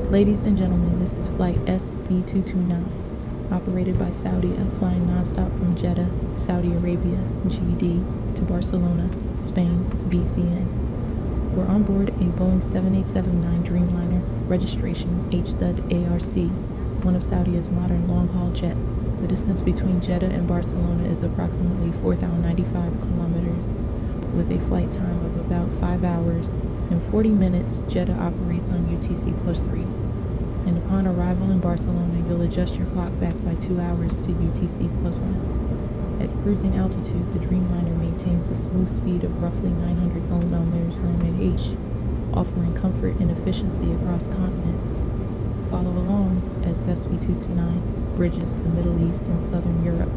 Ladies and gentlemen, this is flight SV229, operated by Saudia, flying nonstop from Jeddah, Saudi Arabia, GD, to Barcelona, Spain, BCN. We're on board a Boeing 7879 Dreamliner, registration HZARC, one of Saudia's modern long-haul jets. The distance between Jeddah and Barcelona is approximately 4,095 kilometers, with a flight time of about 5 hours and 40 minutes. Jeddah operates on UTC+3, and upon arrival in Barcelona, you'll adjust your clock back by 2 hours to UTC+1. At cruising altitude, the Dreamliner maintains a smooth speed of roughly 900 km/h at H, offering comfort and efficiency across continents. Follow along as SV229 bridges the Middle East and Southern Europe.